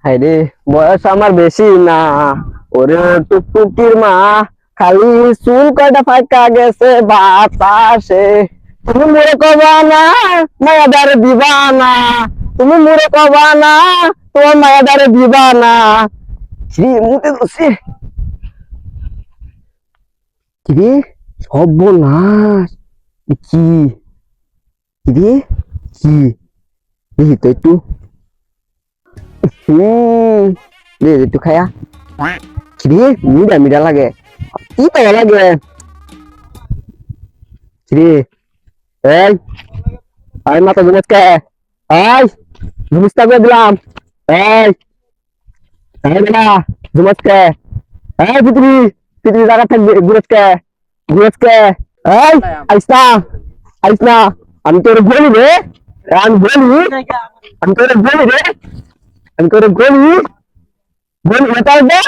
হায়রে বয়স আমার বেশি না, ওরে টুকটুকির মা, খালি চুল কয়টা ফাঁকা গেছে বাতাসে। তুমি মোরে কবা না মায়াদারে দিবা না, তুমি মোরে কবা না তোমার মায়াদারে দিবা না। শ্রী মুতে দোষে কি সর্বনাশ, কি কি কি দেখি তো একটু, একটু খায়া কি মিডা মিডা লাগে, কি তো লাগে কি এই আই মাথা ঘুমাস কে, এই ঘুমস্তা করে দিলাম, এই এই বেটা ঘুমাস কে, এই পিতরি পিতরি জায়গা থাকবে ঘুমাস কে, ঘুমাস কে, এই আইস না আইস না, আমি তোর বলি রে, আমি বলি, আমি তোর বলি রে, আমি তোর বলি বলি বেটা দে।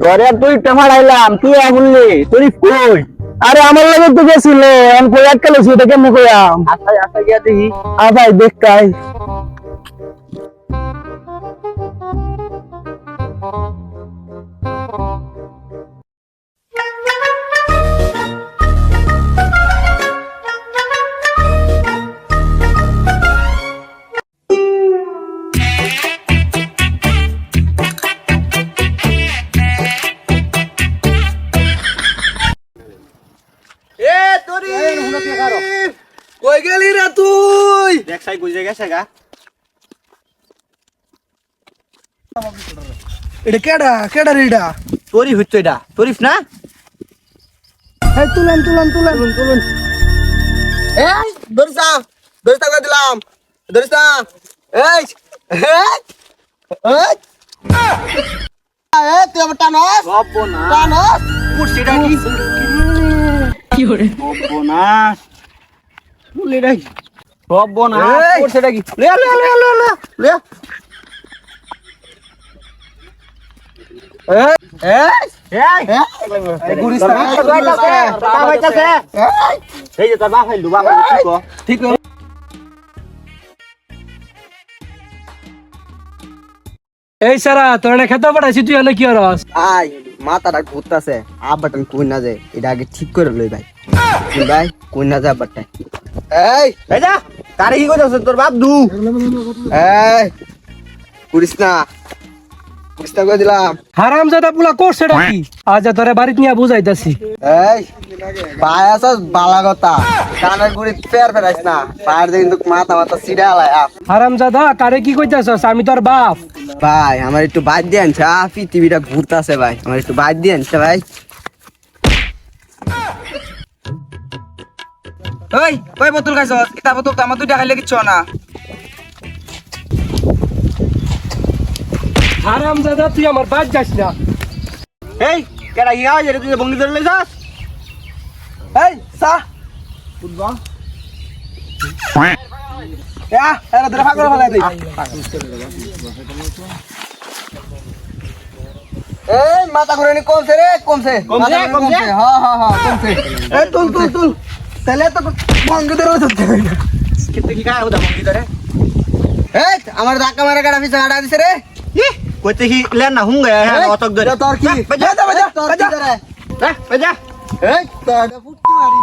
তোরে তুই টেমাড়াইলাম তুই বললি তুই কই, আরে আমার লগে তো গেছিল আমি কই আটকালে সেটা কেমন কইয়াম, আচ্ছা আচ্ছা গিয়া দেখি আ ভাই দেখ কাই এ তোরি কই গেলি রে তুই? দেখ সাই বুঝে গেছে গা। এটা কেডা কেডা রে এটা? তোরি হইতো এটা তোরিফ না? এই তুলেন তুলেন তুলেন তুলেন। এই দরিসা দরিসা করে দিলাম দরিসা। এই এই এই তুই আমার টানস টানস কুর্সিটা কি করে সর্বনাশ বলে রে সর্বনাশ কুর্সিটা কি লে লে লে লে লে লে এই এই এই গুরিস্তা বাইতাছে এই যে তোর বাপ হইলো বাপ ঠিক ঠিক এই সারা তোর না খেতে পাঠাইছি তুই এনে কি করস? আই মাথাটা ঘুরতাছে আব্বাটান কই না যায় এটা আগে ঠিক করে লই ভাই ভাই কই না যায় আব্বাটা এই যা কারে কি কইতাছ তোর বাপ দু এই কুরিস্তা কুরিস্তা কই দিলাম হারামজাদা পুলা করছেটা কি? আজ তোরে বাড়িতে নিয়ে বুঝাইতাছি। এই পায়াস বালা কথা কানের গুড়ি ফের ফেরাইস না পায়ের দিয়ে কিন্তু মাথা মাথা সিডা আলাই হারামজাদা কারে কি কইতাছস? আমি তোর বাপ। ভাই আমার একটু বাদ দিয়ে আনছে পৃথিবীটা ঘুরতাছে ভাই আমার একটু বাদ দিয়ে আনছে ভাই ওই কই বোতল খাইছ? কিতা বোতল তো আমার দুইটা খাইলে কিচ্ছু না। হারামজাদা তুই আমার বাদ যাস না। এই কেডা কি খাওয়া যায় তুই বঙ্গি ধরে লইছাস এই সা উঠবা এরা ধরে ফাঁকড়া ফেলাই দেই এই মাথা ঘুরে নি কমছে রে কমছে কমছে কমছে হ্যাঁ হ্যাঁ হ্যাঁ কমছে এই তুল তুল তুল তাহলে তো বঙ্গি ধরে উঠতে হবে না কিন্তু কি খায় ওটা বঙ্গি ধরে এই আমার ধাক্কা মারা গাড়া পিছে গাড়া দিছে রে কইতে কি লেন না হুঙ্গা হ্যাঁ অতক ধরে তোর কি বাজা বাজা তোর কি ধরে বাজা এই তোর ফুটকি মারি